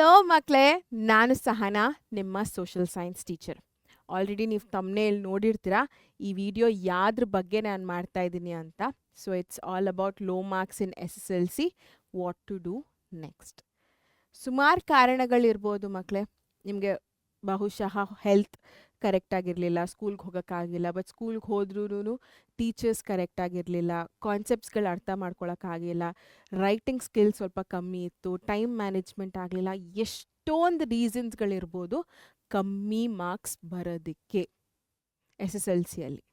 Hello ಮಕ್ಕಳೇ, ನಾನು ಸಹನಾ, ನಿಮ್ಮ ಸೋಷಿಯಲ್ ಸೈನ್ಸ್ ಟೀಚರ್. ಆಲ್ರೆಡಿ ನೀವು ತಮ್ಮನೇಲಿ ನೋಡಿರ್ತೀರಾ ಈ ವಿಡಿಯೋ ಯಾವ್ದ್ರ ಬಗ್ಗೆ ನಾನು ಮಾಡ್ತಾ ಇದ್ದೀನಿ ಅಂತ. So it's all about low marks in SSLC, what to do next. ಸುಮಾರು ಕಾರಣಗಳಿರ್ಬೋದು ಮಕ್ಕಳೇ. ನಿಮಗೆ ಬಹುಶಃ ಹೆಲ್ತ್ ಕರೆಕ್ಟಾಗಿರಲಿಲ್ಲ, ಸ್ಕೂಲ್ಗೆ ಹೋಗೋಕ್ಕಾಗಿಲ್ಲ. ಬಟ್ ಸ್ಕೂಲ್ಗೆ ಹೋದ್ರೂ ಟೀಚರ್ಸ್ ಕರೆಕ್ಟಾಗಿರಲಿಲ್ಲ, ಕಾನ್ಸೆಪ್ಟ್ಸ್ಗಳು ಅರ್ಥ ಮಾಡ್ಕೊಳಕ್ಕಾಗಿಲ್ಲ, ರೈಟಿಂಗ್ ಸ್ಕಿಲ್ ಸ್ವಲ್ಪ ಕಮ್ಮಿ ಇತ್ತು, ಟೈಮ್ ಮ್ಯಾನೇಜ್ಮೆಂಟ್ ಆಗಲಿಲ್ಲ. ಎಷ್ಟೊಂದು ರೀಸನ್ಸ್ಗಳಿರ್ಬೋದು ಕಮ್ಮಿ ಮಾರ್ಕ್ಸ್ ಬರೋದಕ್ಕೆ SSLCಯಲ್ಲಿ.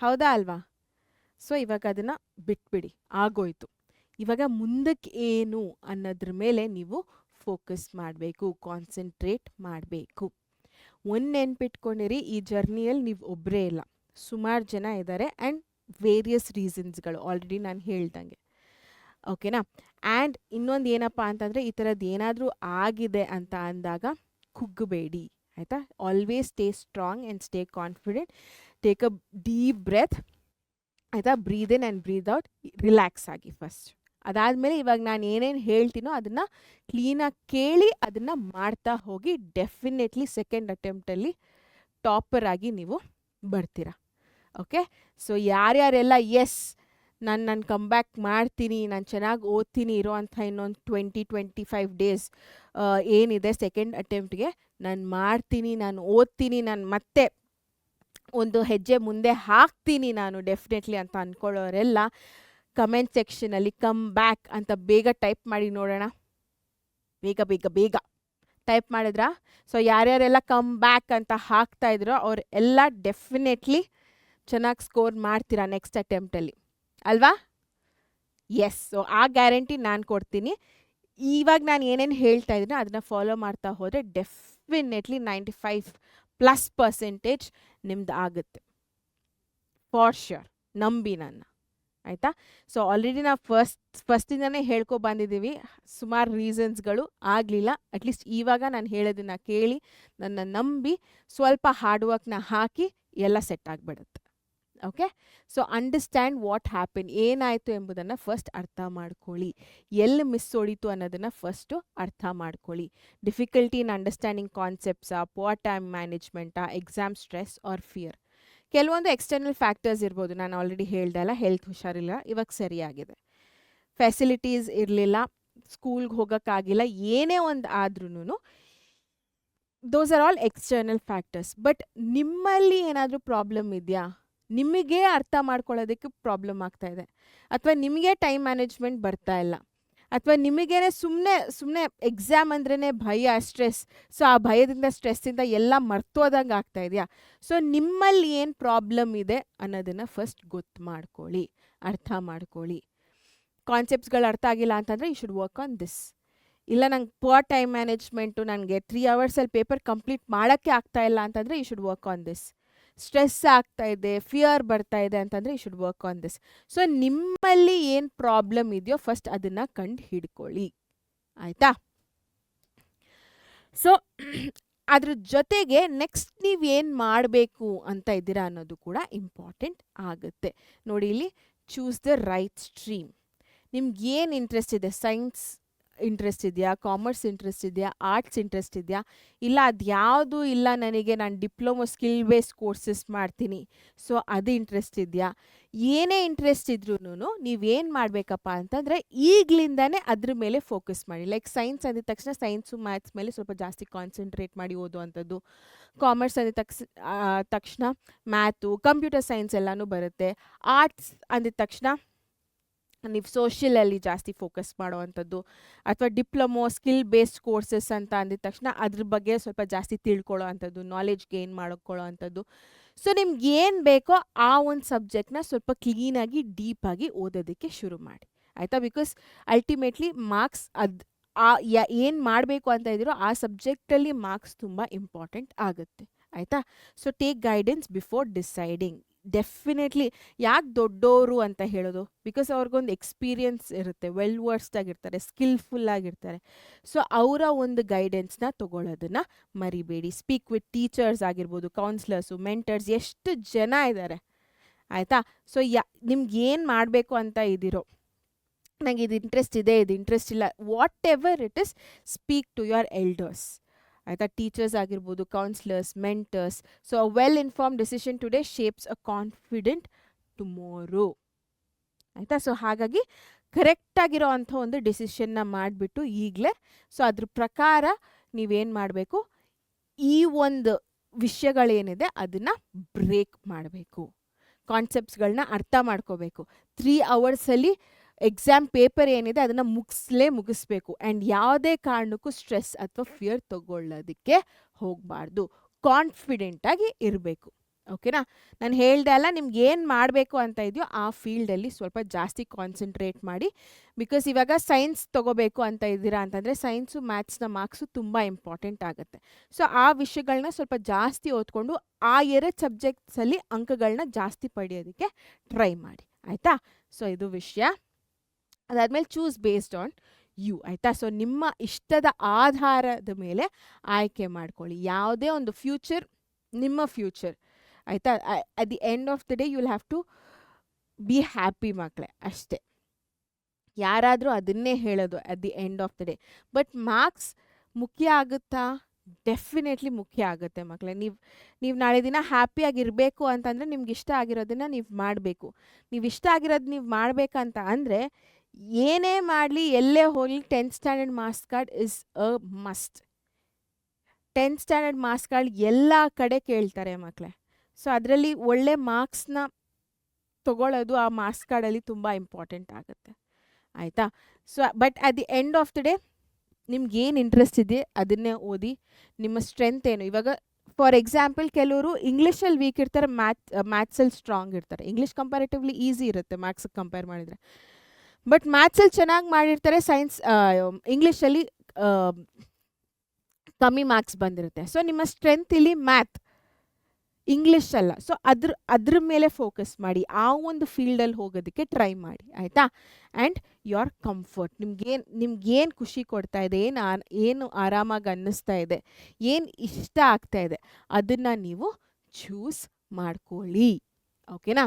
ಹೌದಾ ಅಲ್ವಾ? ಸೊ ಇವಾಗ ಅದನ್ನು ಬಿಟ್ಬಿಡಿ, ಆಗೋಯ್ತು. ಇವಾಗ ಮುಂದಕ್ಕೆ ಏನು ಅನ್ನೋದ್ರ ಮೇಲೆ ನೀವು ಫೋಕಸ್ ಮಾಡಬೇಕು, ಕಾನ್ಸಂಟ್ರೇಟ್ ಮಾಡಬೇಕು. ಒಂದು ನೆನ್ಪಿಟ್ಕೊಂಡಿರಿ, ಈ ಜರ್ನಿಯಲ್ಲಿ ನೀವು ಒಬ್ಬರೇ ಇಲ್ಲ, ಸುಮಾರು ಜನ ಇದ್ದಾರೆ ಆ್ಯಂಡ್ ವೇರಿಯಸ್ ರೀಸನ್ಸ್ಗಳು ಆಲ್ರೆಡಿ ನಾನು ಹೇಳ್ದಂಗೆ. ಓಕೆನಾ? ಆ್ಯಂಡ್ ಇನ್ನೊಂದು ಏನಪ್ಪ ಅಂತಂದರೆ, ಈ ಥರದ್ದು ಏನಾದರೂ ಆಗಿದೆ ಅಂತ ಅಂದಾಗ ಕುಗ್ಗಬೇಡಿ, ಆಯಿತಾ? Always stay strong and stay confident. Take a deep breath, ಆಯಿತಾ? Breathe in and breathe out. Relax ಆಗಿ ಫಸ್ಟ್. ಅದಾದಮೇಲೆ ಇವಾಗ ನಾನು ಏನೇನು ಹೇಳ್ತೀನೋ ಅದನ್ನು ಕ್ಲೀನಾಗಿ ಕೇಳಿ ಅದನ್ನು ಮಾಡ್ತಾ ಹೋಗಿ. ಡೆಫಿನೆಟ್ಲಿ ಸೆಕೆಂಡ್ ಅಟೆಂಪ್ಟಲ್ಲಿ ಟಾಪರ್ ಆಗಿ ನೀವು ಬರ್ತೀರಾ. ಓಕೆ? ಸೊ ಯಾರ್ಯಾರೆಲ್ಲ ಎಸ್ ನಾನು ಕಮ್ಬ್ಯಾಕ್ ಮಾಡ್ತೀನಿ, ನಾನು ಚೆನ್ನಾಗಿ ಓದ್ತೀನಿ ಇರೋವಂಥ ಇನ್ನೊಂದು 20-25 ಡೇಸ್ ಏನಿದೆ ಸೆಕೆಂಡ್ ಅಟೆಂಪ್ಟ್ಗೆ, ನಾನು ಮಾಡ್ತೀನಿ, ನಾನು ಓದ್ತೀನಿ, ನಾನು ಮತ್ತೆ ಒಂದು ಹೆಜ್ಜೆ ಮುಂದೆ ಹಾಕ್ತೀನಿ ನಾನು ಡೆಫಿನೆಟ್ಲಿ ಅಂತ ಅಂದ್ಕೊಳ್ಳೋರೆಲ್ಲ ಕಮೆಂಟ್ ಸೆಕ್ಷನಲ್ಲಿ ಕಮ್ ಬ್ಯಾಕ್ ಅಂತ ಬೇಗ ಟೈಪ್ ಮಾಡಿ ನೋಡೋಣ. ಬೇಗ ಬೇಗ ಬೇಗ ಟೈಪ್ ಮಾಡಿದ್ರಾ? ಸೊ ಯಾರ್ಯಾರೆಲ್ಲ ಕಮ್ ಬ್ಯಾಕ್ ಅಂತ ಹಾಕ್ತಾ ಇದ್ರೋ ಅವರೆಲ್ಲ ಡೆಫಿನೆಟ್ಲಿ ಚೆನ್ನಾಗಿ ಸ್ಕೋರ್ ಮಾಡ್ತೀರಾ ನೆಕ್ಸ್ಟ್ ಅಟೆಂಪ್ಟಲ್ಲಿ, ಅಲ್ವಾ? ಎಸ್. ಸೊ ಆ ಗ್ಯಾರಂಟಿ ನಾನು ಕೊಡ್ತೀನಿ. ಇವಾಗ ನಾನು ಏನೇನು ಹೇಳ್ತಾ ಇದ್ದೀನೋ ಅದನ್ನು ಫಾಲೋ ಮಾಡ್ತಾ ಹೋದರೆ ಡೆಫಿನೆಟ್ಲಿ 95+% ನಿಮ್ದು ಆಗುತ್ತೆ, ಫಾರ್ ಶ್ಯೂರ್. ನಂಬಿ ನನ್ನ, ಆಯಿತಾ? ಸೊ ಆಲ್ರೆಡಿ ನಾವು ಫಸ್ಟಿಂದನೇ ಹೇಳ್ಕೊ ಬಂದಿದ್ದೀವಿ, ಸುಮಾರು ರೀಸನ್ಸ್ಗಳು ಆಗಲಿಲ್ಲ. ಅಟ್ಲೀಸ್ಟ್ ಇವಾಗ ನಾನು ಹೇಳೋದನ್ನು ಕೇಳಿ ನನ್ನ ನಂಬಿ ಸ್ವಲ್ಪ ಹಾರ್ಡ್ ವರ್ಕ್ನ ಹಾಕಿ ಎಲ್ಲ ಸೆಟ್ ಆಗಿಬಿಡುತ್ತೆ. Okay? So understand what happen, ಏನಾಯಿತು ಎಂಬುದನ್ನು ಫಸ್ಟ್ ಅರ್ಥ ಮಾಡ್ಕೊಳ್ಳಿ. ಎಲ್ಲಿ ಮಿಸ್ ಹೊಡಿತು ಅನ್ನೋದನ್ನು ಫಸ್ಟು ಅರ್ಥ ಮಾಡ್ಕೊಳ್ಳಿ. ಡಿಫಿಕಲ್ಟಿ ಇನ್ ಅಂಡರ್ಸ್ಟ್ಯಾಂಡಿಂಗ್ ಕಾನ್ಸೆಪ್ಟ್ಸಾ, ಪುವರ್ ಟೈಮ್ ಮ್ಯಾನೇಜ್ಮೆಂಟಾ, ಎಕ್ಸಾಮ್ ಸ್ಟ್ರೆಸ್ ಆರ್ ಫಿಯರ್. ಕೆಲವೊಂದು ಎಕ್ಸ್ಟರ್ನಲ್ ಫ್ಯಾಕ್ಟರ್ಸ್ ಇರ್ಬೋದು, ನಾನು ಆಲ್ರೆಡಿ ಹೇಳ್ದಲ್ಲ, ಹೆಲ್ತ್ ಹುಷಾರಿಲ್ಲ, ಇವಾಗ ಸರಿಯಾಗಿದೆ. ಫೆಸಿಲಿಟೀಸ್ ಇರಲಿಲ್ಲ, ಸ್ಕೂಲ್ಗೆ ಹೋಗೋಕ್ಕಾಗಿಲ್ಲ, ಏನೇ ಒಂದು ಆದ್ರೂ those are all external factors. But ನಿಮ್ಮಲ್ಲಿ ಏನಾದರೂ ಪ್ರಾಬ್ಲಮ್ ಇದೆಯಾ? ನಿಮಗೆ ಅರ್ಥ ಮಾಡ್ಕೊಳ್ಳೋದಕ್ಕೆ ಪ್ರಾಬ್ಲಮ್ ಆಗ್ತಾ ಇದೆ, ಅಥವಾ ನಿಮಗೆ ಟೈಮ್ ಮ್ಯಾನೇಜ್ಮೆಂಟ್ ಬರ್ತಾ ಇಲ್ಲ, ಅಥವಾ ನಿಮಗೇನೆ ಸುಮ್ಮನೆ ಎಕ್ಸಾಮ್ ಅಂದ್ರೇ ಭಯ, ಸ್ಟ್ರೆಸ್. ಸೊ ಆ ಭಯದಿಂದ, ಸ್ಟ್ರೆಸ್ಸಿಂದ ಎಲ್ಲ ಮರ್ತೋದಂಗೆ ಆಗ್ತಾ ಇದೆಯಾ? ಸೊ ನಿಮ್ಮಲ್ಲಿ ಏನು ಪ್ರಾಬ್ಲಮ್ ಇದೆ ಅನ್ನೋದನ್ನು ಫಸ್ಟ್ ಗೊತ್ತು ಮಾಡ್ಕೊಳ್ಳಿ, ಅರ್ಥ ಮಾಡ್ಕೊಳ್ಳಿ. ಕಾನ್ಸೆಪ್ಟ್ಸ್ಗಳು ಅರ್ಥ ಆಗಿಲ್ಲ ಅಂತಂದರೆ you should work on this. ಇಲ್ಲ ನಂಗೆ ಪುವರ್ ಟೈಮ್ ಮ್ಯಾನೇಜ್ಮೆಂಟು, ನನಗೆ 3 ಅವರ್ಸಲ್ಲಿ ಪೇಪರ್ ಕಂಪ್ಲೀಟ್ ಮಾಡೋಕ್ಕೆ ಆಗ್ತಾ ಇಲ್ಲ ಅಂತಂದರೆ you should work on this. Stress ಆಗ್ತಾ ಇದೆ, ಫಿಯರ್ ಬರ್ತಾ ಇದೆ ಅಂತಂದರೆ you should work on this. So ನಿಮ್ಮಲ್ಲಿ ಏನು ಪ್ರಾಬ್ಲಮ್ ಇದೆಯೋ ಫಸ್ಟ್ ಅದನ್ನು ಕಂಡು ಹಿಡ್ಕೊಳ್ಳಿ, ಆಯಿತಾ? ಸೊ ಅದ್ರ ಜೊತೆಗೆ ನೆಕ್ಸ್ಟ್ ನೀವೇನು ಮಾಡಬೇಕು ಅಂತ ಇದ್ದೀರಾ ಅನ್ನೋದು ಕೂಡ ಇಂಪಾರ್ಟೆಂಟ್ ಆಗುತ್ತೆ. ನೋಡಿ ಇಲ್ಲಿ, ಚೂಸ್ ದ ರೈಟ್ ಸ್ಟ್ರೀಮ್. ನಿಮ್ಗೆ ಏನು ಇಂಟ್ರೆಸ್ಟ್ ಇದೆ? ಸೈನ್ಸ್ ಇಂಟ್ರೆಸ್ಟ್ ಇದೆಯಾ, ಕಾಮರ್ಸ್ ಇಂಟ್ರೆಸ್ಟ್ ಇದೆಯಾ, ಆರ್ಟ್ಸ್ ಇಂಟ್ರೆಸ್ಟ್ ಇದೆಯಾ? ಇಲ್ಲ ಅದ್ಯಾವುದು ಇಲ್ಲ, ನನಗೆ ನಾನು ಡಿಪ್ಲೊಮೊ ಸ್ಕಿಲ್ ಬೇಸ್ಡ್ ಕೋರ್ಸಸ್ ಮಾಡ್ತೀನಿ, ಸೊ ಅದು ಇಂಟ್ರೆಸ್ಟ್ ಇದೆಯಾ? ಏನೇ ಇಂಟ್ರೆಸ್ಟ್ ಇದ್ರೂ ನೀವೇನು ಮಾಡಬೇಕಪ್ಪ ಅಂತಂದರೆ ಈಗಲಿಂದನೇ ಅದ್ರ ಮೇಲೆ ಫೋಕಸ್ ಮಾಡಿ. ಲೈಕ್ ಸೈನ್ಸ್ ಅಂದಿದ ತಕ್ಷಣ ಸೈನ್ಸು ಮ್ಯಾಥ್ಸ್ ಮೇಲೆ ಸ್ವಲ್ಪ ಜಾಸ್ತಿ ಕಾನ್ಸಂಟ್ರೇಟ್ ಮಾಡಿ ಓದುವಂಥದ್ದು. ಕಾಮರ್ಸ್ ಅಂದಿದ ತಕ್ಷಣ ಮ್ಯಾಥು, ಕಂಪ್ಯೂಟರ್ ಸೈನ್ಸ್ ಎಲ್ಲನೂ ಬರುತ್ತೆ. ಆರ್ಟ್ಸ್ ಅಂದಿದ ತಕ್ಷಣ ನೀವು ಸೋಷಿಯಲಲ್ಲಿ ಜಾಸ್ತಿ ಫೋಕಸ್ ಮಾಡೋವಂಥದ್ದು, ಅಥವಾ ಡಿಪ್ಲೊಮೊ ಸ್ಕಿಲ್ ಬೇಸ್ಡ್ ಕೋರ್ಸಸ್ ಅಂತ ಅಂದಿದ ತಕ್ಷಣ ಅದ್ರ ಬಗ್ಗೆ ಸ್ವಲ್ಪ ಜಾಸ್ತಿ ತಿಳ್ಕೊಳ್ಳೋ ಅಂಥದ್ದು, ನಾಲೆಡ್ಜ್ ಗೇನ್ ಮಾಡ್ಕೊಳ್ಳೋ ಅಂಥದ್ದು. ಸೊ ನಿಮ್ಗೆ ಏನು ಬೇಕೋ ಆ ಒಂದು ಸಬ್ಜೆಕ್ಟ್ನ ಸ್ವಲ್ಪ ಕ್ಲೀನಾಗಿ, ಡೀಪಾಗಿ ಓದೋದಕ್ಕೆ ಶುರು ಮಾಡಿ, ಆಯಿತಾ? ಬಿಕಾಸ್ ಅಲ್ಟಿಮೇಟ್ಲಿ ಮಾರ್ಕ್ಸ್ ಏನು ಮಾಡಬೇಕು ಅಂತ ಇದ್ದೀರೋ ಆ ಸಬ್ಜೆಕ್ಟಲ್ಲಿ ಮಾರ್ಕ್ಸ್ ತುಂಬ ಇಂಪಾರ್ಟೆಂಟ್ ಆಗುತ್ತೆ, ಆಯಿತಾ? So take guidance before deciding. Definitely ಯಾಕೆ ದೊಡ್ಡೋರು ಅಂತ ಹೇಳೋದು? ಬಿಕಾಸ್ ಅವ್ರಿಗೊಂದು ಎಕ್ಸ್ಪೀರಿಯನ್ಸ್ ಇರುತ್ತೆ, ವೆಲ್ ವರ್ಸ್ಡ್ ಆಗಿರ್ತಾರೆ, ಸ್ಕಿಲ್ಫುಲ್ ಆಗಿರ್ತಾರೆ. ಸೊ ಅವರ ಒಂದು ಗೈಡೆನ್ಸ್ನ ತೊಗೊಳ್ಳೋದನ್ನು ಮರಿಬೇಡಿ. ಸ್ಪೀಕ್ ವಿತ್ ಟೀಚರ್ಸ್ ಆಗಿರ್ಬೋದು, ಕೌನ್ಸಿಲರ್ಸು, ಮೆಂಟರ್ಸ್, ಎಷ್ಟು ಜನ ಇದ್ದಾರೆ, ಆಯಿತಾ? ಸೊ ನಿಮ್ಗೆ ಏನು ಮಾಡಬೇಕು ಅಂತ ಇದ್ದೀರೋ ನಂಗೆ ಇದು ಇಂಟ್ರೆಸ್ಟ್ ಇದೆ, ಇದು ಇಂಟ್ರೆಸ್ಟ್ ಇಲ್ಲ, whatever it is, speak to your elders. ಆಯಿತಾ, ಟೀಚರ್ಸ್ ಆಗಿರ್ಬೋದು, counsellors, mentors. So a well inform decision today shapes a confident tomorrow. ಆಯಿತಾ, ಸೊ ಹಾಗಾಗಿ ಕರೆಕ್ಟಾಗಿರೋ ಅಂಥ ಒಂದು ಡಿಸಿಷನ್ನ ಮಾಡಿಬಿಟ್ಟು ಈಗಲೇ, ಸೊ ಅದ್ರ ಪ್ರಕಾರ ನೀವೇನು ಮಾಡಬೇಕು, ಈ ಒಂದು ವಿಷಯಗಳೇನಿದೆ ಅದನ್ನು ಬ್ರೇಕ್ ಮಾಡಬೇಕು, ಕಾನ್ಸೆಪ್ಟ್ಸ್ಗಳನ್ನ ಅರ್ಥ ಮಾಡ್ಕೋಬೇಕು. 3 ಅವರ್ಸಲ್ಲಿ ಎಕ್ಸಾಮ್ ಪೇಪರ್ ಏನಿದೆ ಅದನ್ನು ಮುಗಿಸ್ಬೇಕು. ಆ್ಯಂಡ್ ಯಾವುದೇ ಕಾರಣಕ್ಕೂ ಸ್ಟ್ರೆಸ್ ಅಥವಾ ಫಿಯರ್ ತಗೊಳ್ಳೋದಕ್ಕೆ ಹೋಗಬಾರ್ದು, ಕಾನ್ಫಿಡೆಂಟಾಗಿ ಇರಬೇಕು. ಓಕೆನಾ, ನಾನು ಹೇಳ್ದೆ ಅಲ್ಲ, ನಿಮ್ಗೆ ಏನು ಮಾಡಬೇಕು ಅಂತ ಇದೆಯೋ ಆ ಫೀಲ್ಡಲ್ಲಿ ಸ್ವಲ್ಪ ಜಾಸ್ತಿ ಕಾನ್ಸಂಟ್ರೇಟ್ ಮಾಡಿ. ಬಿಕಾಸ್ ಇವಾಗ ಸೈನ್ಸ್ ತೊಗೋಬೇಕು ಅಂತ ಇದ್ದೀರಾ ಅಂತಂದರೆ ಸೈನ್ಸು ಮ್ಯಾಥ್ಸ್ನ ಮಾರ್ಕ್ಸು ತುಂಬ ಇಂಪಾರ್ಟೆಂಟ್ ಆಗುತ್ತೆ. ಸೊ ಆ ವಿಷಯಗಳನ್ನ ಸ್ವಲ್ಪ ಜಾಸ್ತಿ ಓದ್ಕೊಂಡು ಆ 2 ಸಬ್ಜೆಕ್ಟ್ಸಲ್ಲಿ ಅಂಕಗಳನ್ನ ಜಾಸ್ತಿ ಪಡೆಯೋದಕ್ಕೆ ಟ್ರೈ ಮಾಡಿ. ಆಯಿತಾ, ಸೊ ಇದು ವಿಷಯ. ಅದಾದಮೇಲೆ ಚೂಸ್ ಬೇಸ್ಡ್ ಆನ್ ಯು. ಆಯಿತಾ, ಸೊ ನಿಮ್ಮ ಇಷ್ಟದ ಆಧಾರದ ಮೇಲೆ ಆಯ್ಕೆ ಮಾಡ್ಕೊಳ್ಳಿ. ಯಾವುದೇ ಒಂದು ಫ್ಯೂಚರ್ ನಿಮ್ಮ ಫ್ಯೂಚರ್. ಆಯಿತಾ, at the end of the day you will have to be happy ಮಕ್ಕಳೇ, ಅಷ್ಟೇ. ಯಾರಾದರೂ ಅದನ್ನೇ ಹೇಳೋದು at the end of the day. But marks ಮುಖ್ಯ ಆಗುತ್ತಾ? ಡೆಫಿನೆಟ್ಲಿ ಮುಖ್ಯ ಆಗುತ್ತೆ ಮಕ್ಕಳೇ. ನೀವು ನಾಳೆ ದಿನ ಹ್ಯಾಪಿಯಾಗಿರಬೇಕು ಅಂತಂದರೆ ನಿಮ್ಗೆ ಇಷ್ಟ ಆಗಿರೋದನ್ನು ನೀವು ಮಾಡಬೇಕು. ನೀವು ಇಷ್ಟ ಆಗಿರೋದು ನೀವು ಮಾಡಬೇಕಂತ ಅಂದರೆ ಏನೇ ಮಾಡಲಿ, ಎಲ್ಲೇ ಹೋಗಲಿ, 10th standard marks card is a must. 10th standard marks card ಎಲ್ಲ ಕಡೆ ಕೇಳ್ತಾರೆ ಮಕ್ಕಳೇ. ಸೊ ಅದರಲ್ಲಿ ಒಳ್ಳೆ ಮಾರ್ಕ್ಸ್ನ ತೊಗೊಳ್ಳೋದು ಆ ಮಾರ್ಕ್ಸ್ ಕಾರ್ಡಲ್ಲಿ ತುಂಬ ಇಂಪಾರ್ಟೆಂಟ್ ಆಗುತ್ತೆ. ಆಯಿತಾ, so but at the end of the day ನಿಮ್ಗೇನು ಇಂಟ್ರೆಸ್ಟ್ ಇದೆ ಅದನ್ನೇ ಓದಿ. ನಿಮ್ಮ ಸ್ಟ್ರೆಂತ್ ಏನು, ಇವಾಗ ಫಾರ್ ಎಕ್ಸಾಂಪಲ್ ಕೆಲವರು ಇಂಗ್ಲೀಷಲ್ಲಿ ವೀಕ್ ಇರ್ತಾರೆ, ಮ್ಯಾಥ್ಸಲ್ಲಿ ಸ್ಟ್ರಾಂಗ್ ಇರ್ತಾರೆ. ಇಂಗ್ಲೀಷ್ ಕಂಪ್ಯಾರಿಟಿವ್ಲಿ ಈಸಿ ಇರುತ್ತೆ ಮ್ಯಾಥ್ಸಿಗೆ ಕಂಪೇರ್ ಮಾಡಿದರೆ. ಬಟ್ ಮ್ಯಾಥ್ಸಲ್ಲಿ ಚೆನ್ನಾಗಿ ಮಾಡಿರ್ತಾರೆ, ಇಂಗ್ಲೀಷಲ್ಲಿ ಕಮ್ಮಿ ಮಾರ್ಕ್ಸ್ ಬಂದಿರುತ್ತೆ. ಸೊ ನಿಮ್ಮ ಸ್ಟ್ರೆಂತ್ ಇಲ್ಲಿ ಮ್ಯಾಥ್, ಇಂಗ್ಲೀಷ್ ಅಲ್ಲ. ಸೊ ಅದ್ರ ಮೇಲೆ ಫೋಕಸ್ ಮಾಡಿ, ಆ ಒಂದು ಫೀಲ್ಡಲ್ಲಿ ಹೋಗೋದಕ್ಕೆ ಟ್ರೈ ಮಾಡಿ. ಆಯಿತಾ, ಆ್ಯಂಡ್ ಯೋರ್ ಕಂಫರ್ಟ್, ನಿಮ್ಗೇನು ಖುಷಿ ಕೊಡ್ತಾ ಇದೆ, ಏನು ಆರಾಮಾಗಿ ಅನ್ನಿಸ್ತಾ ಇದೆ, ಏನು ಇಷ್ಟ ಆಗ್ತಾ ಇದೆ, ಅದನ್ನು ನೀವು ಚೂಸ್ ಮಾಡ್ಕೊಳ್ಳಿ. ಓಕೆನಾ.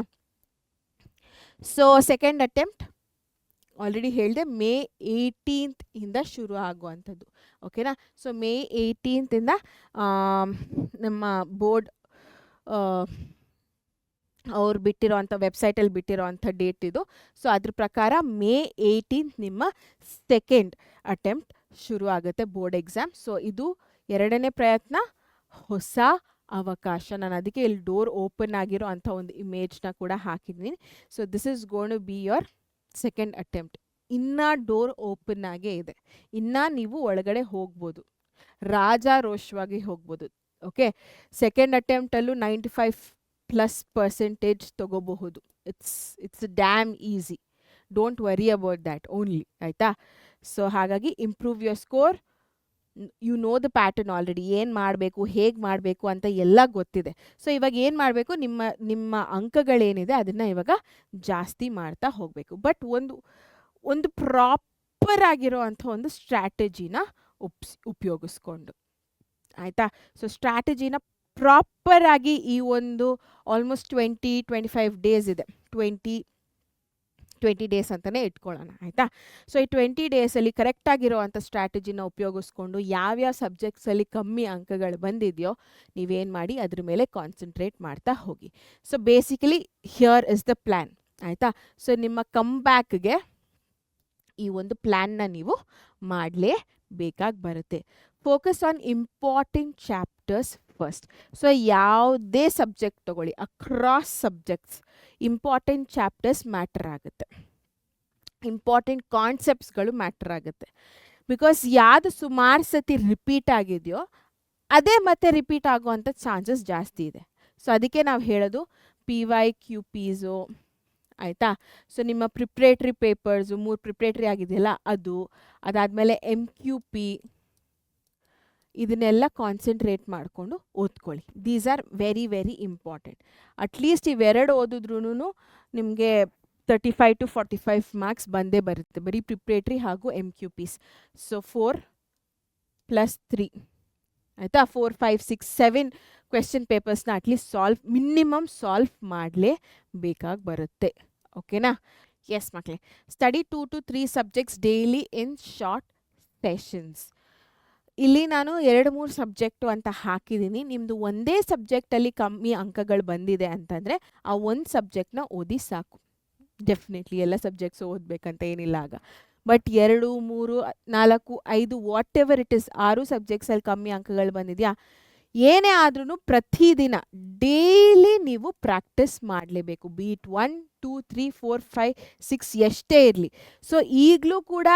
ಸೊ ಸೆಕೆಂಡ್ ಅಟೆಂಪ್ಟ್ ಆಲ್ರೆಡಿ ಹೇಳಿದೆ, May 18th ಇಂದ ಶುರು ಆಗುವಂಥದ್ದು. ಓಕೆನಾ. ಸೊ May 18th ಇಂದ ನಮ್ಮ ಬೋರ್ಡ್ ಅವ್ರು ಬಿಟ್ಟಿರೋವಂಥ ವೆಬ್ಸೈಟಲ್ಲಿ ಬಿಟ್ಟಿರೋವಂಥ ಡೇಟ್ ಇದು. ಸೊ ಅದ್ರ ಪ್ರಕಾರ May 18th ನಿಮ್ಮ ಸೆಕೆಂಡ್ ಅಟೆಂಪ್ಟ್ ಶುರು ಆಗುತ್ತೆ ಬೋರ್ಡ್ ಎಕ್ಸಾಮ್. ಸೊ ಇದು 2ನೇ ಪ್ರಯತ್ನ, ಹೊಸ ಅವಕಾಶ. ನಾನು ಅದಕ್ಕೆ ಇಲ್ಲಿ ಡೋರ್ ಓಪನ್ ಆಗಿರೋ ಅಂಥ ಒಂದು ಇಮೇಜ್ನ ಕೂಡ ಹಾಕಿದ್ದೀನಿ. So this is going to be your second attempt. ಇನ್ನೂ ಡೋರ್ ಓಪನ್ ಆಗೇ ಇದೆ, ಇನ್ನೂ ನೀವು ಒಳಗಡೆ ಹೋಗ್ಬೋದು, ರಾಜಾರೋಷವಾಗಿ ಹೋಗ್ಬೋದು. ಓಕೆ, ಸೆಕೆಂಡ್ ಅಟೆಂಪ್ಟಲ್ಲೂ 95+% ತೊಗೋಬಹುದು. It's damn easy. Don't worry about that only. ಆಯಿತಾ, ಸೊ ಹಾಗಾಗಿ improve your score. You know the pattern already, ಏನು ಮಾಡಬೇಕು, ಹೇಗೆ ಮಾಡಬೇಕು ಅಂತ ಎಲ್ಲ ಗೊತ್ತಿದೆ. ಸೊ ಇವಾಗ ಏನು ಮಾಡಬೇಕು, ನಿಮ್ಮ ಅಂಕಗಳೇನಿದೆ ಅದನ್ನು ಇವಾಗ ಜಾಸ್ತಿ ಮಾಡ್ತಾ ಹೋಗಬೇಕು. ಬಟ್ ಒಂದು ಪ್ರಾಪರ್ ಆಗಿರೋ ಅಂಥ ಒಂದು ಸ್ಟ್ರಾಟಜಿನ ಉಪಯೋಗಿಸ್ಕೊಂಡು. ಆಯಿತಾ, ಸೊ ಸ್ಟ್ರಾಟಜಿನ ಪ್ರಾಪರ್ ಆಗಿ ಈ ಒಂದು ಆಲ್ಮೋಸ್ಟ್ 20-25 ಡೇಸ್ ಇದೆ, 20 ಡೇಸ್ ಅಂತಲೇ ಇಟ್ಕೊಳ್ಳೋಣ. ಆಯಿತಾ, ಸೊ ಈ 20 ಡೇಸಲ್ಲಿ ಕರೆಕ್ಟಾಗಿರೋವಂಥ ಸ್ಟ್ರಾಟಜಿನ ಉಪಯೋಗಿಸ್ಕೊಂಡು ಯಾವ್ಯಾವ ಸಬ್ಜೆಕ್ಟ್ಸಲ್ಲಿ ಕಮ್ಮಿ ಅಂಕಗಳು ಬಂದಿದೆಯೋ ನೀವೇನು ಮಾಡಿ ಅದ್ರ ಮೇಲೆ ಕಾನ್ಸಂಟ್ರೇಟ್ ಮಾಡ್ತಾ ಹೋಗಿ. So basically here is the plan. ಆಯಿತಾ, ಸೊ ನಿಮ್ಮ ಕಮ್ಬ್ಯಾಕ್ಗೆ ಈ ಒಂದು ಪ್ಲ್ಯಾನ್ನ ನೀವು ಮಾಡಲೇಬೇಕಾಗಿ ಬರುತ್ತೆ. Focus on important chapters first. So ಯಾವುದೇ ಸಬ್ಜೆಕ್ಟ್ ತೊಗೊಳ್ಳಿ, across subjects important chapters matter ಆಗುತ್ತೆ, ಇಂಪಾರ್ಟೆಂಟ್ ಕಾನ್ಸೆಪ್ಟ್ಸ್ಗಳು ಮ್ಯಾಟರ್ ಆಗುತ್ತೆ. ಬಿಕಾಸ್ ಯಾವುದು ಸುಮಾರು ಸತಿ ರಿಪೀಟ್ ಆಗಿದೆಯೋ ಅದೇ ಮತ್ತೆ ರಿಪೀಟ್ ಆಗುವಂಥ ಚಾನ್ಸಸ್ ಜಾಸ್ತಿ ಇದೆ. ಸೊ ಅದಕ್ಕೆ ನಾವು ಹೇಳೋದು PYQPಸು. ಆಯಿತಾ, ಸೊ ನಿಮ್ಮ ಪ್ರಿಪ್ರೇಟ್ರಿ ಪೇಪರ್ಸು 3 ಪ್ರಿಪ್ರೇಟ್ರಿ ಆಗಿದೆಯಲ್ಲ ಅದು, ಅದಾದಮೇಲೆ MQP, ಇದನ್ನೆಲ್ಲ ಕಾನ್ಸಂಟ್ರೇಟ್ ಮಾಡಿಕೊಂಡು ಓದ್ಕೊಳ್ಳಿ. These are very very important. At least ಇವೆರಡು ಓದಿದ್ರೂ ನಿಮಗೆ 35 to 45 ಮಾರ್ಕ್ಸ್ ಬಂದೇ ಬರುತ್ತೆ, ಬರೀ ಪ್ರಿಪ್ರೇಟ್ರಿ ಹಾಗೂ MQPs. ಸೊ 4+3 ಆಯಿತಾ, 4, 5, 6, 7 ಕ್ವೆಶ್ಚನ್ ಪೇಪರ್ಸ್ನ ಅಟ್ಲೀಸ್ಟ್ ಮಿನಿಮಮ್ ಸಾಲ್ವ್ ಮಾಡಲೇಬೇಕಾಗಿ ಬರುತ್ತೆ. ಓಕೆನಾ. ಎಸ್ ಮಕ್ಕಳೇ, study 2 to 3 subjects daily in short sessions. ಇಲ್ಲಿ ನಾನು 2-3 ಸಬ್ಜೆಕ್ಟು ಅಂತ ಹಾಕಿದ್ದೀನಿ. ನಿಮ್ಮದು ಒಂದೇ ಸಬ್ಜೆಕ್ಟಲ್ಲಿ ಕಮ್ಮಿ ಅಂಕಗಳು ಬಂದಿದೆ ಅಂತಂದರೆ ಆ ಒಂದು ಸಬ್ಜೆಕ್ಟ್ನ ಓದಿ ಸಾಕು. ಡೆಫಿನೆಟ್ಲಿ ಎಲ್ಲ ಸಬ್ಜೆಕ್ಟ್ಸ್ ಓದಬೇಕಂತ ಏನಿಲ್ಲ ಆಗ. But 2, 3, 4, 5 what ever it is 6 ಸಬ್ಜೆಕ್ಟ್ಸಲ್ಲಿ ಕಮ್ಮಿ ಅಂಕಗಳು ಬಂದಿದೆಯಾ, ಏನೇ ಆದ್ರೂ ಪ್ರತಿದಿನ ಡೈಲಿ ನೀವು ಪ್ರಾಕ್ಟೀಸ್ ಮಾಡಲೇಬೇಕು. ಬೀಟ್ 1, 2, 3, 4, 5, 6 ಎಷ್ಟೇ ಇರಲಿ. ಸೊ ಈಗಲೂ ಕೂಡ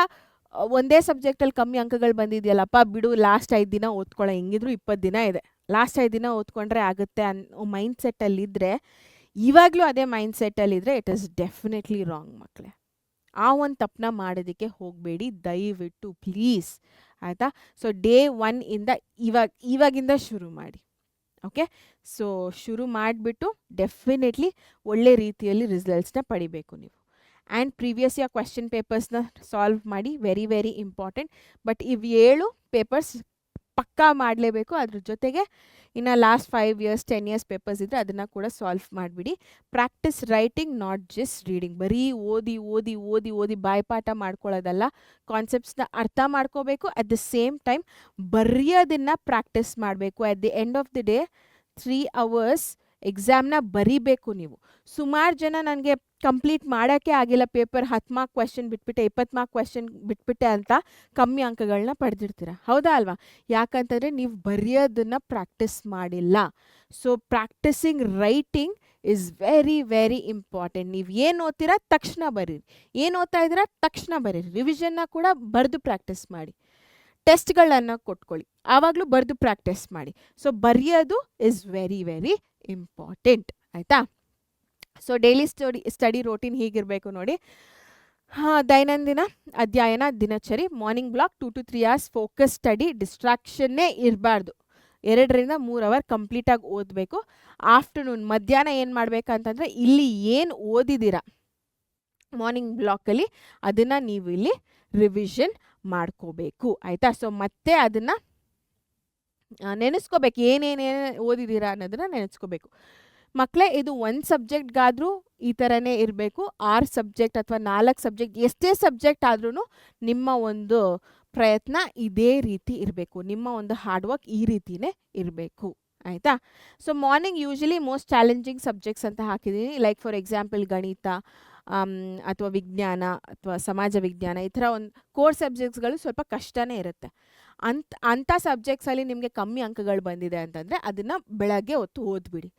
ಒಂದೇ ಸಬ್ಜೆಕ್ಟಲ್ಲಿ ಕಮ್ಮಿ ಅಂಕಗಳು ಬಂದಿದೆಯಲ್ಲಪ್ಪ ಬಿಡು, ಲಾಸ್ಟ್ 5 ದಿನ ಓದ್ಕೊಳ್ಳೋ, ಹೆಂಗಿದ್ರು 20 ದಿನ ಇದೆ, ಲಾಸ್ಟ್ 5 ದಿನ ಓದ್ಕೊಂಡ್ರೆ ಆಗುತ್ತೆ ಅನ್ನೋ ಮೈಂಡ್ ಸೆಟ್ಟಲ್ಲಿದ್ದರೆ, ಇವಾಗಲೂ ಅದೇ ಮೈಂಡ್ ಸೆಟ್ಟಲ್ಲಿದ್ದರೆ ಇಟ್ ಈಸ್ ಡೆಫಿನೆಟ್ಲಿ ರಾಂಗ್ ಮಕ್ಕಳೇ. ಆ ಒಂದು ತಪ್ಪನ್ನ ಮಾಡೋದಕ್ಕೆ ಹೋಗಬೇಡಿ ದಯವಿಟ್ಟು ಪ್ಲೀಸ್, ಆಯಿತಾ. ಸೊ ಡೇ 1 ಇಂದ ಇವಾಗಿಂದ ಶುರು ಮಾಡಿ. ಓಕೆ, ಸೊ ಶುರು ಮಾಡಿಬಿಟ್ಟು ಡೆಫಿನೆಟ್ಲಿ ಒಳ್ಳೆ ರೀತಿಯಲ್ಲಿ ರಿಸಲ್ಟ್ಸ್ನ ಪಡಿಬೇಕು ನೀವು. ಆ್ಯಂಡ್ ಪ್ರೀವಿಯಸ್ ಇಯರ್ ಕ್ವೆಶ್ಚನ್ ಪೇಪರ್ಸ್ನ ಸಾಲ್ವ್ ಮಾಡಿ, ವೆರಿ ವೆರಿ ಇಂಪಾರ್ಟೆಂಟ್. ಬಟ್ ಇವು 7 ಪೇಪರ್ಸ್ ಪಕ್ಕಾ ಮಾಡಲೇಬೇಕು. ಅದ್ರ ಜೊತೆಗೆ ಇನ್ನು ಲಾಸ್ಟ್ 5 years 10 years ಪೇಪರ್ಸ್ ಇದ್ದರೆ ಅದನ್ನು ಕೂಡ ಸಾಲ್ವ್ ಮಾಡಿಬಿಡಿ. Practice writing, not just reading. ಬರೀ ಓದಿ ಓದಿ ಓದಿ ಓದಿ ಬಾಯ್ಪಾಠ ಮಾಡ್ಕೊಳ್ಳೋದಲ್ಲ, ಕಾನ್ಸೆಪ್ಟ್ಸ್ನ ಅರ್ಥ ಮಾಡ್ಕೋಬೇಕು. ಅಟ್ ದ ಸೇಮ್ ಟೈಮ್ ಬರೆಯೋದನ್ನು ಪ್ರಾಕ್ಟೀಸ್ ಮಾಡಬೇಕು. At the end of the day 3 hours ಎಕ್ಸಾಮ್ನ ಬರೀಬೇಕು ನೀವು. ಸುಮಾರು ಜನ ನನಗೆ ಕಂಪ್ಲೀಟ್ ಮಾಡೋಕ್ಕೆ ಆಗಿಲ್ಲ, ಪೇಪರ್ 10 ಮಾರ್ಕ್ ಕ್ವೆಶ್ಚನ್ ಬಿಟ್ಬಿಟ್ಟೆ, 20 ಮಾರ್ಕ್ ಕ್ವೆಶ್ಚನ್ ಬಿಟ್ಬಿಟ್ಟೆ ಅಂತ ಕಮ್ಮಿ ಅಂಕಗಳನ್ನ ಪಡೆದಿರ್ತೀರ. ಹೌದಾ ಅಲ್ವಾ? ಯಾಕಂತಂದರೆ ನೀವು ಬರೆಯೋದನ್ನು ಪ್ರಾಕ್ಟೀಸ್ ಮಾಡಿಲ್ಲ. So practising writing is very very important. ನೀವು ಏನು ಓದ್ತೀರಾ ತಕ್ಷಣ ಬರೀರಿ, ಏನು ಓದ್ತಾ ಇದ್ದೀರಾ ತಕ್ಷಣ ಬರೀರಿ. ರಿವಿಷನ್ನ ಕೂಡ ಬರೆದು ಪ್ರಾಕ್ಟೀಸ್ ಮಾಡಿ. ಟೆಸ್ಟ್ಗಳನ್ನು ಕೊಟ್ಕೊಳ್ಳಿ, ಆವಾಗಲೂ ಬರೆದು ಪ್ರಾಕ್ಟೀಸ್ ಮಾಡಿ. ಸೊ ಬರೆಯೋದು ಇಸ್ ವೆರಿ ವೆರಿ ಇಂಪಾರ್ಟೆಂಟ್, ಆಯಿತಾ. ಸೊ ಡೈಲಿ ಸ್ಟಡಿ ರೋಟೀನ್ ಹೀಗಿರಬೇಕು ನೋಡಿ. ದೈನಂದಿನ ಅಧ್ಯಯನ ದಿನಚರಿ, morning block 2 to 3 hours focus study, ಡಿಸ್ಟ್ರಾಕ್ಷನ್ನೇ ಇರಬಾರ್ದು. 2 ರಿಂದ 3 hour ಕಂಪ್ಲೀಟಾಗಿ ಓದಬೇಕು. ಆಫ್ಟರ್ನೂನ್ ಮಧ್ಯಾಹ್ನ ಏನು ಮಾಡಬೇಕಂತಂದರೆ, ಇಲ್ಲಿ ಏನು ಓದಿದ್ದೀರಾ ಮಾರ್ನಿಂಗ್ ಬ್ಲಾಕಲ್ಲಿ ಅದನ್ನು ನೀವು ಇಲ್ಲಿ ರಿವಿಷನ್ ಮಾಡ್ಕೋಬೇಕು, ಆಯಿತಾ. ಸೊ ಮತ್ತೆ ಅದನ್ನು ನೆನೆಸ್ಕೋಬೇಕು, ಏನೇನೇನು ಓದಿದ್ದೀರಾ ಅನ್ನೋದನ್ನು ನೆನೆಸ್ಕೋಬೇಕು. ಮಕ್ಕಳೇ, ಇದು 1 ಸಬ್ಜೆಕ್ಟ್ಗಾದರೂ ಈ ಥರನೇ ಇರಬೇಕು. 6 ಸಬ್ಜೆಕ್ಟ್ ಅಥವಾ 4 ಸಬ್ಜೆಕ್ಟ್, ಎಷ್ಟೇ ಸಬ್ಜೆಕ್ಟ್ ಆದ್ರೂ ನಿಮ್ಮ ಒಂದು ಪ್ರಯತ್ನ ಇದೇ ರೀತಿ ಇರಬೇಕು. ನಿಮ್ಮ ಒಂದು ಹಾರ್ಡ್ ವರ್ಕ್ ಈ ರೀತಿಯೇ ಇರಬೇಕು, ಆಯಿತಾ. So morning usually most challenging subjects ಅಂತ ಹಾಕಿದ್ದೀನಿ. ಲೈಕ್ ಫಾರ್ ಎಕ್ಸಾಂಪಲ್ ಗಣಿತ ಅಥವಾ ವಿಜ್ಞಾನ ಅಥವಾ ಸಮಾಜ ವಿಜ್ಞಾನ, ಈ ಥರ ಒಂದು ಕೋರ್ ಸಬ್ಜೆಕ್ಟ್ಸ್ಗಳು ಸ್ವಲ್ಪ ಕಷ್ಟನೇ ಇರುತ್ತೆ. ಅಂಥ ಸಬ್ಜೆಕ್ಟ್ಸಲ್ಲಿ ನಿಮಗೆ ಕಮ್ಮಿ ಅಂಕಗಳು ಬಂದಿದೆ ಅಂತಂದರೆ ಅದನ್ನು ಬೆಳಗ್ಗೆ ಹೊತ್ತು ಓದ್ಬಿಡಿ,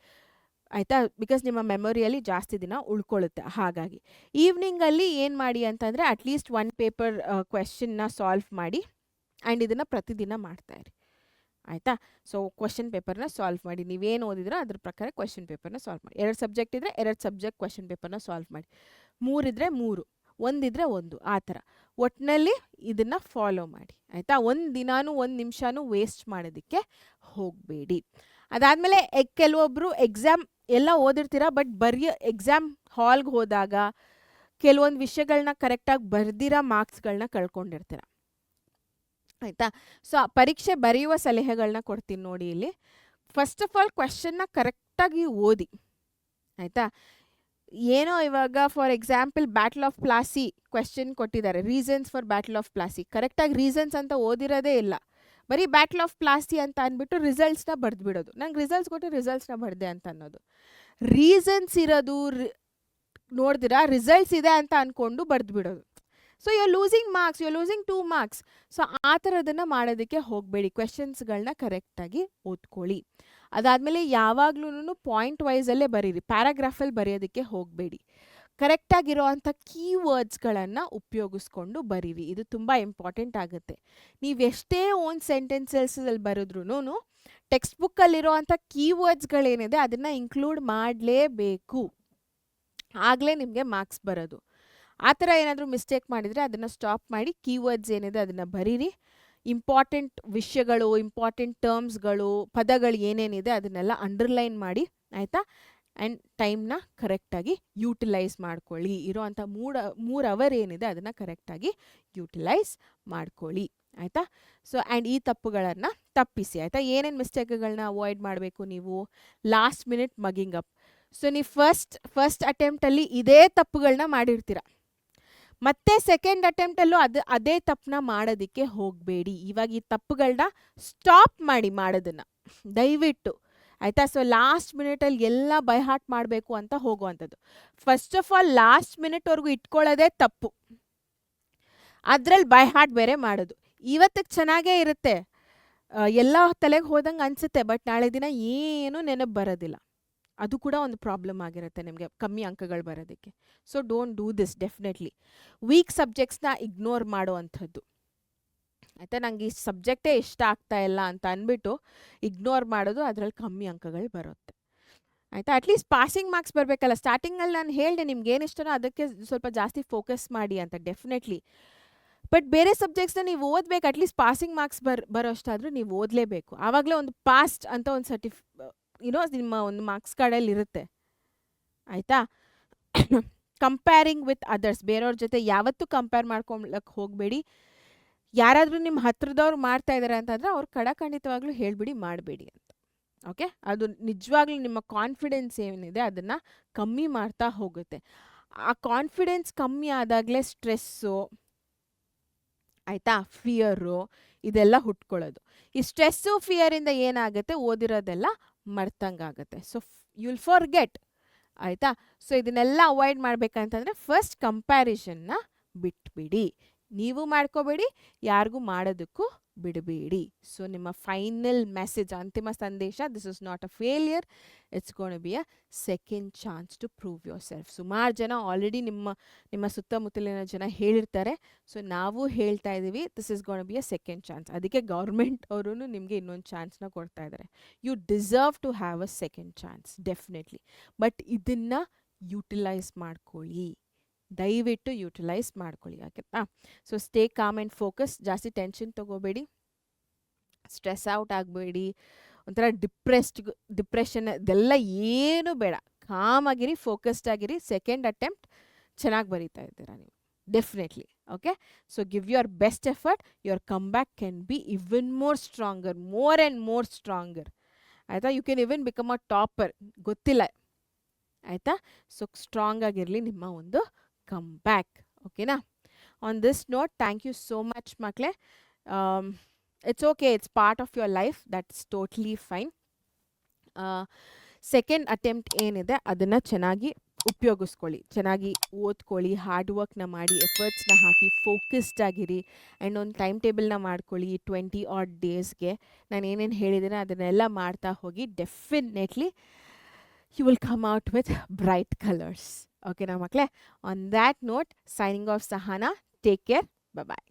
ಆಯಿತಾ. ಬಿಕಾಸ್ ನಿಮ್ಮ ಮೆಮೊರಿಯಲ್ಲಿ ಜಾಸ್ತಿ ದಿನ ಉಳ್ಕೊಳ್ಳುತ್ತೆ. ಹಾಗಾಗಿ ಈವ್ನಿಂಗಲ್ಲಿ ಏನು ಮಾಡಿ ಅಂತಂದರೆ ಅಟ್ಲೀಸ್ಟ್ 1 ಪೇಪರ್ ಕ್ವೆಶ್ಚನ್ನ ಸಾಲ್ವ್ ಮಾಡಿ. ಆ್ಯಂಡ್ ಇದನ್ನು ಪ್ರತಿದಿನ ಮಾಡ್ತಾಯಿರಿ, ಆಯಿತಾ. ಸೊ ಕ್ವೆಶ್ಚನ್ ಪೇಪರ್ನ ಸಾಲ್ವ್ ಮಾಡಿ, ನೀವೇನು ಓದಿದ್ರೋ ಅದ್ರ ಪ್ರಕಾರ ಕ್ವೆಶ್ಚನ್ ಪೇಪರ್ನ ಸಾಲ್ವ್ ಮಾಡಿ. 2 ಸಬ್ಜೆಕ್ಟ್ ಇದ್ದರೆ 2 ಸಬ್ಜೆಕ್ಟ್ ಕ್ವೆಶ್ಚನ್ ಪೇಪರ್ನ ಸಾಲ್ವ್ ಮಾಡಿ. 3 ಇದ್ದರೆ 3, 1 ಇದ್ದರೆ 1, ಆ ಥರ ಒಟ್ಟಿನಲ್ಲಿ ಇದನ್ನು ಫಾಲೋ ಮಾಡಿ, ಆಯಿತಾ. 1 ದಿನಾನೂ 1 ನಿಮಿಷನೂ ವೇಸ್ಟ್ ಮಾಡೋದಕ್ಕೆ ಹೋಗಬೇಡಿ. ಅದಾದಮೇಲೆ ಕೆಲವೊಬ್ಬರು ಎಕ್ಸಾಮ್ ಎಲ್ಲ ಓದಿರ್ತೀರ, ಬಟ್ ಎಕ್ಸಾಮ್ ಹಾಲ್ಗೆ ಹೋದಾಗ ಕೆಲವೊಂದು ವಿಷಯಗಳನ್ನ ಕರೆಕ್ಟಾಗಿ ಬರ್ದಿರೋ ಮಾರ್ಕ್ಸ್ಗಳನ್ನ ಕಳ್ಕೊಂಡಿರ್ತೀರ, ಆಯಿತಾ. ಸೊ ಪರೀಕ್ಷೆ ಬರೆಯುವ ಸಲಹೆಗಳನ್ನ ಕೊಡ್ತೀನಿ ನೋಡಿ ಇಲ್ಲಿ. ಫಸ್ಟ್ ಆಫ್ ಆಲ್ ಕ್ವೆಶ್ಚನ್ನ ಕರೆಕ್ಟಾಗಿ ಓದಿ, ಆಯಿತಾ. ಏನೋ ಇವಾಗ for example battle of Plassey question ಕೊಟ್ಟಿದ್ದಾರೆ, reasons for battle of Plassey. ಕರೆಕ್ಟಾಗಿ ರೀಸನ್ಸ್ ಅಂತ ಓದಿರೋದೇ ಇಲ್ಲ, ಬರೀ ಬ್ಯಾಟಲ್ ಆಫ್ ಪ್ಲಾಸಿ ಅಂತ ಅಂದ್ಬಿಟ್ಟು ರಿಸಲ್ಟ್ಸ್ನ ಬರೆದ್ಬಿಡೋದು. ನಂಗೆ ರಿಸಲ್ಟ್ಸ್ ಕೊಟ್ಟು ರಿಸಲ್ಟ್ಸ್ನ ಬರೆದೆ ಅಂತ ಅನ್ನೋದು. ರೀಸನ್ಸ್ ಇರೋದು ನೋಡ್ದಿರಾ ರಿಸಲ್ಟ್ಸ್ ಇದೆ ಅಂತ ಅಂದ್ಕೊಂಡು ಬರೆದ್ಬಿಡೋದು. So you are losing marks, you are losing 2 marks. So ಆ ಥರದನ್ನು ಮಾಡೋದಕ್ಕೆ ಹೋಗಬೇಡಿ. ಕ್ವೆಶ್ಚನ್ಸ್ಗಳನ್ನ ಕರೆಕ್ಟಾಗಿ ಓದ್ಕೊಳ್ಳಿ. ಅದಾದಮೇಲೆ ಯಾವಾಗ್ಲೂ ಪಾಯಿಂಟ್ ವೈಸಲ್ಲೇ ಬರೀರಿ, ಪ್ಯಾರಾಗ್ರಾಫಲ್ಲಿ ಬರೆಯೋದಕ್ಕೆ ಹೋಗಬೇಡಿ. ಕರೆಕ್ಟಾಗಿರೋ ಅಂಥ ಕೀವರ್ಡ್ಸ್ಗಳನ್ನು ಉಪಯೋಗಿಸ್ಕೊಂಡು ಬರೀರಿ. ಇದು ತುಂಬ ಇಂಪಾರ್ಟೆಂಟ್ ಆಗುತ್ತೆ. ನೀವು ಎಷ್ಟೇ ಓನ್ ಸೆಂಟೆನ್ಸಲ್ಲಿ ಬರೆದ್ರೂ ಟೆಕ್ಸ್ಟ್ ಬುಕ್ಕಲ್ಲಿರೋ ಅಂಥ ಕೀವರ್ಡ್ಸ್ಗಳೇನಿದೆ ಅದನ್ನು ಇನ್ಕ್ಲೂಡ್ ಮಾಡಲೇಬೇಕು, ಆಗಲೇ ನಿಮಗೆ ಮಾರ್ಕ್ಸ್ ಬರೋದು. ಆ ಥರ ಏನಾದರೂ ಮಿಸ್ಟೇಕ್ ಮಾಡಿದರೆ ಅದನ್ನು ಸ್ಟಾಪ್ ಮಾಡಿ, ಕೀವರ್ಡ್ಸ್ ಏನಿದೆ ಅದನ್ನು ಬರೀರಿ. ಇಂಪಾರ್ಟೆಂಟ್ ವಿಷಯಗಳು, ಇಂಪಾರ್ಟೆಂಟ್ ಟರ್ಮ್ಸ್ಗಳು, ಪದಗಳು ಏನೇನಿದೆ ಅದನ್ನೆಲ್ಲ ಅಂಡರ್ಲೈನ್ ಮಾಡಿ, ಆಯಿತಾ. ಆ್ಯಂಡ್ ಟೈಮ್ನ ಕರೆಕ್ಟಾಗಿ ಯೂಟಿಲೈಸ್ ಮಾಡ್ಕೊಳ್ಳಿ. ಇರೋವಂಥ 3 hour ಏನಿದೆ ಅದನ್ನು ಕರೆಕ್ಟಾಗಿ ಯೂಟಿಲೈಸ್ ಮಾಡ್ಕೊಳ್ಳಿ, ಆಯಿತಾ. ಸೊ ಆ್ಯಂಡ್ ಈ ತಪ್ಪುಗಳನ್ನು ತಪ್ಪಿಸಿ, ಆಯಿತಾ. ಏನೇನು ಮಿಸ್ಟೇಕ್ಗಳನ್ನ ಅವಾಯ್ಡ್ ಮಾಡಬೇಕು ನೀವು? Last minute mugging up. So ನೀವು ಫಸ್ಟ್ ಅಟೆಂಪ್ಟಲ್ಲಿ ಇದೇ ತಪ್ಪುಗಳನ್ನ ಮಾಡಿರ್ತೀರ, ಮತ್ತೆ ಸೆಕೆಂಡ್ ಅಟೆಂಪ್ಟಲ್ಲೂ ಅದೇ ತಪ್ಪನ್ನ ಮಾಡೋದಕ್ಕೆ ಹೋಗಬೇಡಿ. ಇವಾಗ ಈ ತಪ್ಪುಗಳನ್ನ ಸ್ಟಾಪ್ ಮಾಡಿ ಮಾಡೋದನ್ನು ದಯವಿಟ್ಟು, ಆಯಿತಾ? ಸೊ ಲಾಸ್ಟ್ ಮಿನಿಟಲ್ಲಿ ಎಲ್ಲ ಬೈ ಹಾರ್ಟ್ ಮಾಡಬೇಕು ಅಂತ ಹೋಗುವಂಥದ್ದು. ಫಸ್ಟ್ ಆಫ್ ಆಲ್ ಲಾಸ್ಟ್ ಮಿನಿಟ್ವರೆಗೂ ಇಟ್ಕೊಳ್ಳೋದೇ ತಪ್ಪು. ಅದ್ರಲ್ಲಿ ಬೈ ಹಾರ್ಟ್ ಬೇರೆ ಮಾಡೋದು. ಇವತ್ತಿಗೆ ಚೆನ್ನಾಗೇ ಇರುತ್ತೆ, ಎಲ್ಲ ತಲೆಗೆ ಹೋದಂಗೆ ಅನಿಸುತ್ತೆ, ಬಟ್ ನಾಳೆ ದಿನ ಏನೂ ನೆನಪು ಬರೋದಿಲ್ಲ. ಅದು ಕೂಡ ಒಂದು ಪ್ರಾಬ್ಲಮ್ ಆಗಿರುತ್ತೆ ನಿಮಗೆ ಕಮ್ಮಿ ಅಂಕಗಳು ಬರೋದಕ್ಕೆ. So don't do this definitely. Weak ಸಬ್ಜೆಕ್ಟ್ಸ್ನ ಇಗ್ನೋರ್ ಮಾಡೋ ಅಂಥದ್ದು, ಆಯಿತಾ? ನಂಗೆ ಈ ಸಬ್ಜೆಕ್ಟೇ ಇಷ್ಟ ಆಗ್ತಾ ಇಲ್ಲ ಅಂತ ಅಂದ್ಬಿಟ್ಟು ಇಗ್ನೋರ್ ಮಾಡೋದು, ಅದರಲ್ಲಿ ಕಮ್ಮಿ ಅಂಕಗಳು ಬರುತ್ತೆ, ಆಯಿತಾ? ಅಟ್ಲೀಸ್ಟ್ ಪಾಸಿಂಗ್ ಮಾರ್ಕ್ಸ್ ಬರಬೇಕಲ್ಲ. ಸ್ಟಾರ್ಟಿಂಗಲ್ಲಿ ನಾನು ಹೇಳಿದೆ ನಿಮ್ಗೆ ಏನು ಇಷ್ಟನೋ ಅದಕ್ಕೆ ಸ್ವಲ್ಪ ಜಾಸ್ತಿ ಫೋಕಸ್ ಮಾಡಿ ಅಂತ, ಡೆಫಿನೆಟ್ಲಿ. ಬಟ್ ಬೇರೆ ಸಬ್ಜೆಕ್ಟ್ಸ್ನ ನೀವು ಓದಬೇಕು, ಅಟ್ಲೀಸ್ಟ್ ಪಾಸಿಂಗ್ ಮಾರ್ಕ್ಸ್ ಬರೋ ಅಷ್ಟಾದರೂ ನೀವು ಓದಲೇಬೇಕು. ಆವಾಗಲೇ ಒಂದು ಪಾಸ್ಟ್ ಅಂತ ಒಂದು ನಿಮ್ಮ ಒಂದು ಮಾರ್ಕ್ಸ್ ಕಾರ್ಡಲ್ಲಿ ಇರುತ್ತೆ, ಆಯಿತಾ? ಕಂಪೇರಿಂಗ್ ವಿತ್ ಅದರ್ಸ್, ಬೇರೆಯವ್ರ ಜೊತೆ ಯಾವತ್ತೂ ಕಂಪೇರ್ ಮಾಡ್ಕೊಳಕ್ಕೆ ಹೋಗಬೇಡಿ. ಯಾರಾದರೂ ನಿಮ್ಮ ಹತ್ರದವ್ರು ಮಾಡ್ತಾ ಇದ್ದಾರೆ ಅಂತಂದರೆ ಅವ್ರು ಖಂಡಿತವಾಗ್ಲೂ ಹೇಳಿಬಿಡಿ, ಮಾಡಬೇಡಿ ಅಂತ. ಓಕೆ, ಅದು ನಿಜವಾಗ್ಲೂ ನಿಮ್ಮ ಕಾನ್ಫಿಡೆನ್ಸ್ ಏನಿದೆ ಅದನ್ನು ಕಮ್ಮಿ ಮಾಡ್ತಾ ಹೋಗುತ್ತೆ. ಆ ಕಾನ್ಫಿಡೆನ್ಸ್ ಕಮ್ಮಿ ಆದಾಗಲೇ ಸ್ಟ್ರೆಸ್ಸು, ಆಯಿತಾ, ಫಿಯರು ಇದೆಲ್ಲ ಹುಟ್ಕೊಳ್ಳೋದು. ಈ ಸ್ಟ್ರೆಸ್ಸು ಫಿಯರಿಂದ ಏನಾಗುತ್ತೆ, ಓದಿರೋದೆಲ್ಲ ಮರ್ತಂಗಾಗುತ್ತೆ. ಸೊ ಯುಲ್ ಫಾರ್ಗೆಟ್, ಆಯಿತಾ? ಸೊ ಇದನ್ನೆಲ್ಲ ಅವಾಯ್ಡ್ ಮಾಡಬೇಕಂತಂದರೆ ಫಸ್ಟ್ ಕಂಪ್ಯಾರಿಸನ್ನ ಬಿಟ್ಬಿಡಿ. ನೀವು ಮಾಡ್ಕೋಬೇಡಿ, ಯಾರಿಗೂ ಮಾಡೋದಕ್ಕೂ ಬಿಡಬೇಡಿ. ಸೊ ನಿಮ್ಮ ಫೈನಲ್ ಮೆಸೇಜ್, ಅಂತಿಮ ಸಂದೇಶ, this is not a failure, it's gonna be a second chance to prove yourself. ಸುಮಾರು ಜನ ಆಲ್ರೆಡಿ ನಿಮ್ಮ ಸುತ್ತಮುತ್ತಲಿನ ಜನ ಹೇಳಿರ್ತಾರೆ. ಸೊ ನಾವು ಹೇಳ್ತಾ ಇದ್ದೀವಿ, this is gonna be a second chance. ಅದಕ್ಕೆ ಗೌರ್ಮೆಂಟ್ ಅವರು ನಿಮಗೆ ಇನ್ನೊಂದು ಚಾನ್ಸ್ನ ಕೊಡ್ತಾ ಇದ್ದಾರೆ. You deserve to have a second chance definitely. But ಇದನ್ನು ಯುಟಿಲೈಸ್ ಮಾಡ್ಕೊಳ್ಳಿ, ದಯವಿಟ್ಟು ಯುಟಿಲೈಸ್ ಮಾಡ್ಕೊಳ್ಳಿ, ಓಕೆನಾ? So stay calm and focus. ಜಾಸ್ತಿ ಟೆನ್ಷನ್ ತೊಗೋಬೇಡಿ, ಸ್ಟ್ರೆಸ್ ಔಟ್ ಆಗಬೇಡಿ, ಒಂಥರ ಡಿಪ್ರೆಷನ್ ಇದೆಲ್ಲ ಏನೂ ಬೇಡ. ಕಾಮಾಗಿರಿ, ಫೋಕಸ್ಡ್ ಆಗಿರಿ. ಸೆಕೆಂಡ್ ಅಟೆಂಪ್ಟ್ ಚೆನ್ನಾಗಿ ಬರೀತಾ ಇದ್ದೀರಾ ನೀವು, definitely. Okay, so give your best effort. Your come back can be even more stronger, more and more stronger, ಆಯಿತಾ? You can even become a topper, ಗೊತ್ತಿಲ್ಲ, ಆಯಿತಾ? ಸೊ ಸ್ಟ್ರಾಂಗ್ ಆಗಿರಲಿ ನಿಮ್ಮ ಒಂದು ಕಮ್ ಬ್ಯಾಕ್, ಓಕೆನಾ? On this note, thank you so much ಮಕ್ಕಳೇ. It's okay, it's part of your life, that's totally fine. Second attempt ಏನಿದೆ ಅದನ್ನು ಚೆನ್ನಾಗಿ ಉಪಯೋಗಿಸ್ಕೊಳ್ಳಿ, ಚೆನ್ನಾಗಿ ಓದ್ಕೊಳ್ಳಿ, ಹಾರ್ಡ್ ವರ್ಕ್ನ ಮಾಡಿ, ಎಫರ್ಟ್ಸ್ನ ಹಾಕಿ, ಫೋಕಸ್ಡ್ ಆಗಿರಿ. ಆ್ಯಂಡ್ ಒಂದು ಟೈಮ್ ಟೇಬಲ್ನ ಮಾಡ್ಕೊಳ್ಳಿ 20 odd ಡೇಸ್ಗೆ. ನಾನು ಏನೇನು ಹೇಳಿದ್ದೀನಿ ಅದನ್ನೆಲ್ಲ ಮಾಡ್ತಾ ಹೋಗಿ. Definitely you will come out with bright colors. Okay, na makle. On that note, signing off Sahana. Take care. Bye-bye.